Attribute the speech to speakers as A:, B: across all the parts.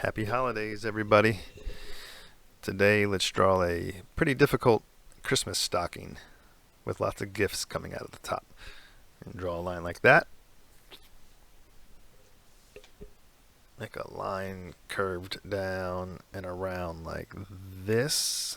A: Happy holidays, everybody. Today, let's draw a pretty difficult Christmas stocking with lots of gifts coming out of the top. And draw a line like that. Make a line curved down and around like this.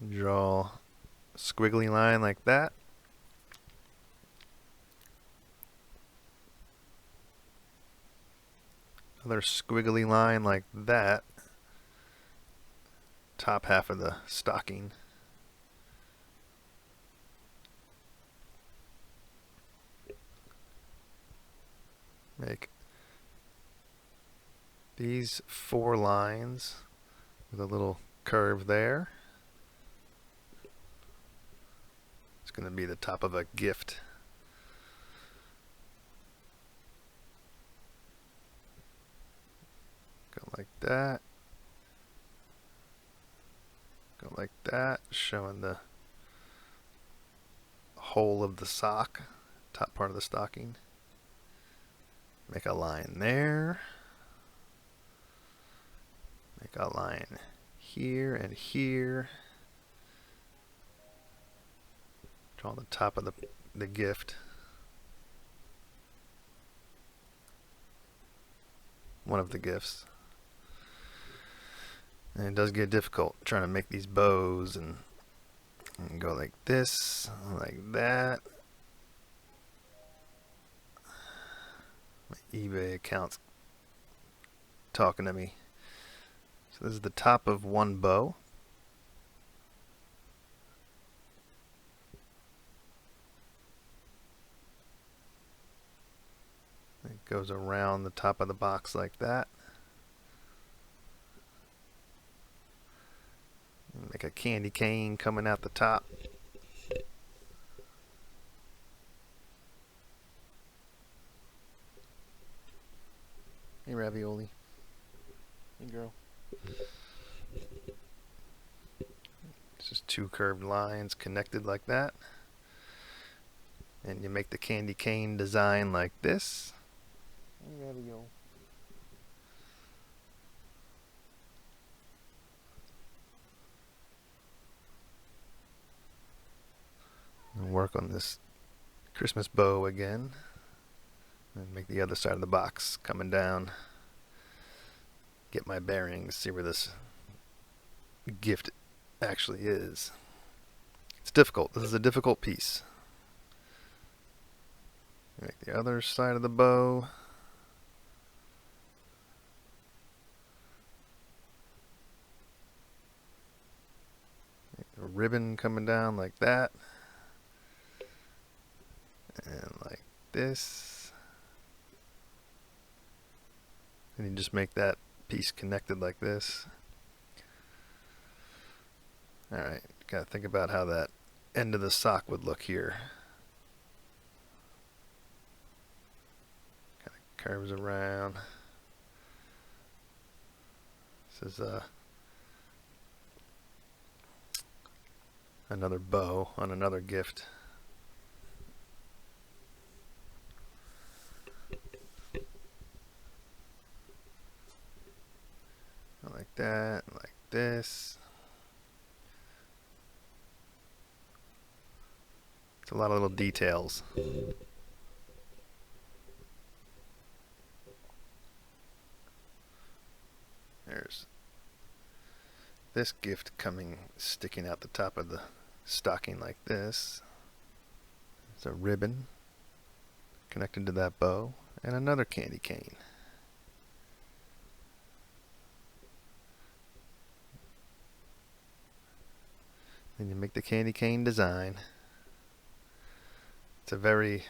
A: Draw a squiggly line like that. Another squiggly line like that. Top half of the stocking. Make these 4 lines with a little curve there. It's going to be the top of a gift. Go like that. Go like that, showing the hole of the sock, top part of the stocking. Make a line there. Make a line here and here. Draw the top of the gift. One of the gifts. And it does get difficult trying to make these bows and go like this, like that. My eBay account's talking to me. So this is the top of one bow. It goes around the top of the box like that. Make a candy cane coming out the top. Hey, Ravioli. Hey, girl. It's just 2 curved lines connected like that. And you make the candy cane design like this. Hey, Ravioli. And work on this Christmas bow again. And make the other side of the box coming down. Get my bearings, see where this gift actually is. It's difficult. This is a difficult piece. Make the other side of the bow. Make a ribbon coming down like that. And like this. And you just make that piece connected like this. Alright, gotta think about how that end of the sock would look here. Kind of curves around. This is another bow on another gift. Like that, like this. It's a lot of little details. There's this gift sticking out the top of the stocking like this. It's a ribbon connected to that bow, and another candy cane. Then you make the candy cane design. It's a very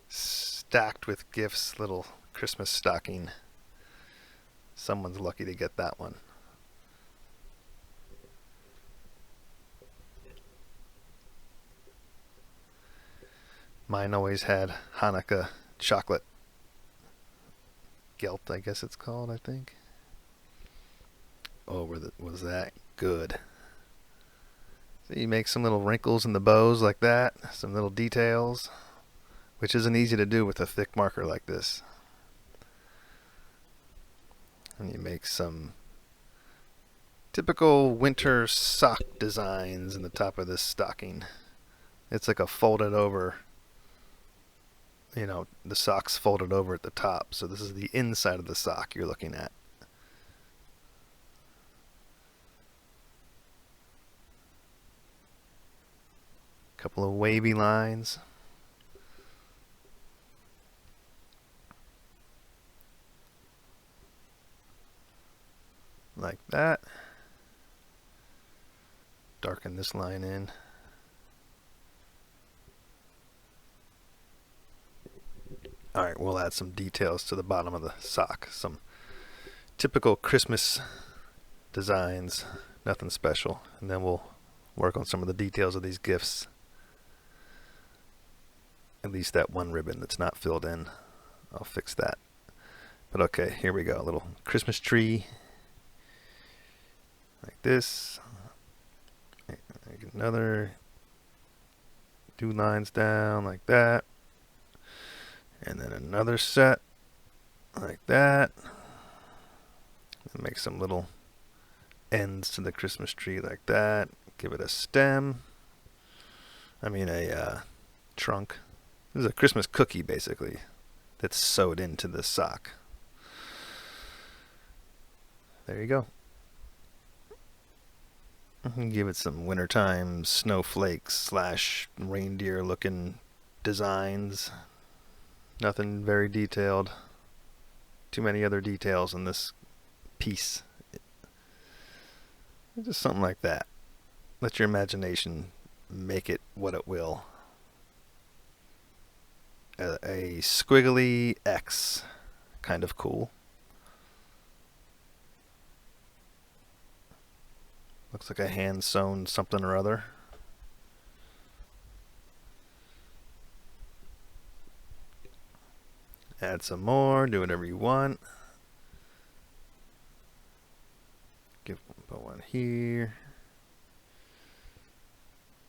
A: stacked with gifts little Christmas stocking. Someone's lucky to get that one. Mine always had Hanukkah chocolate gelt, I guess it's called, I think. Oh, was that good. So you make some little wrinkles in the bows like that, some little details, which isn't easy to do with a thick marker like this. And you make some typical winter sock designs in the top of this stocking. It's like a folded over, the sock's folded over at the top. So this is the inside of the sock you're looking at. Couple of wavy lines. Like that. Darken this line in. Alright, we'll add some details to the bottom of the sock. Some typical Christmas designs. Nothing special. And then we'll work on some of the details of these gifts. At least that one ribbon that's not filled in. I'll fix that. But okay, here we go. A little Christmas tree. Like this. Make another. 2 lines down like that. And then another set like that. And make some little ends to the Christmas tree like that. Give it a stem. A trunk. This is a Christmas cookie, basically, that's sewed into the sock. There you go. Give it some wintertime snowflakes / reindeer looking designs. Nothing very detailed. Too many other details in this piece. Just something like that. Let your imagination make it what it will. A squiggly X. Kind of cool. Looks like a hand sewn something or other. Add some more. Do whatever you want. Put one here.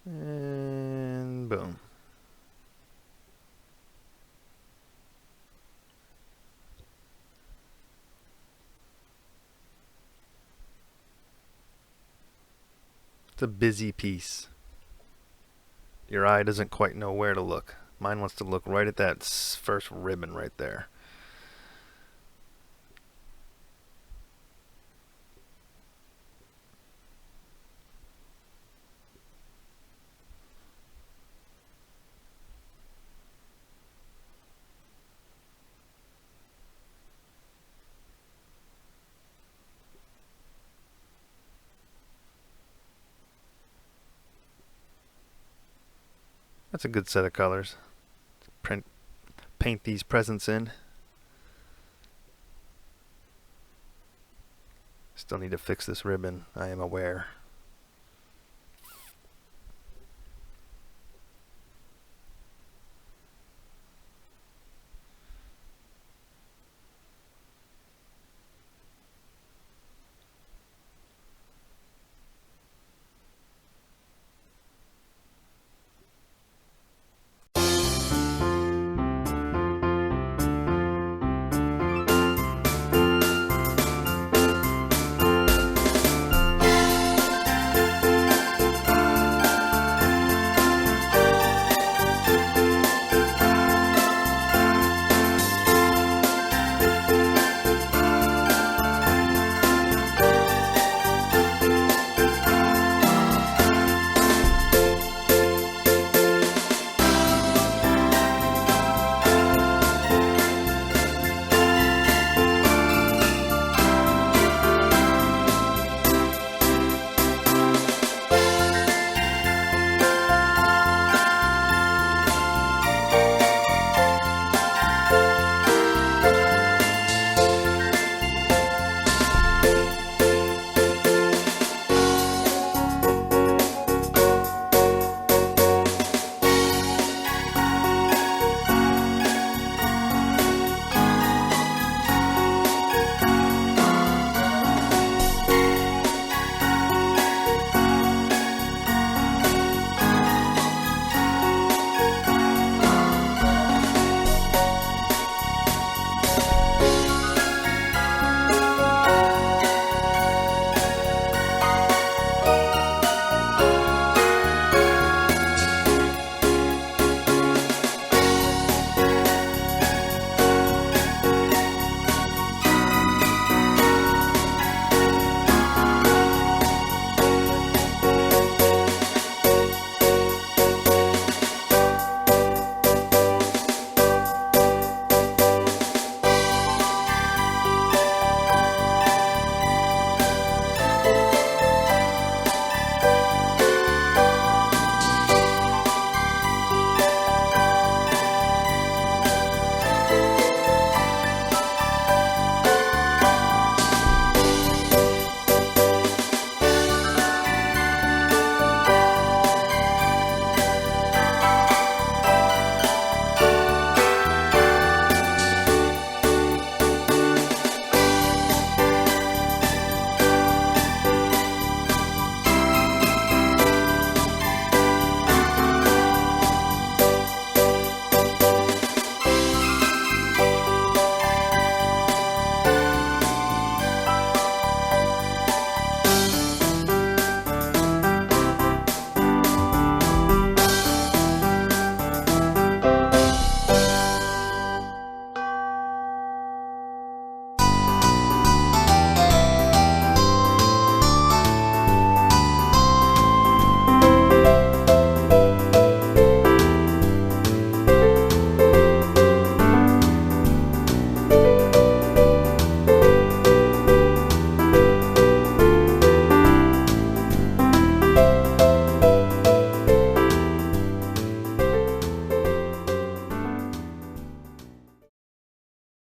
A: And boom. It's a busy piece. Your eye doesn't quite know where to look. Mine wants to look right at that first ribbon right there. That's a good set of colors. Paint these presents in. Still need to fix this ribbon, I am aware.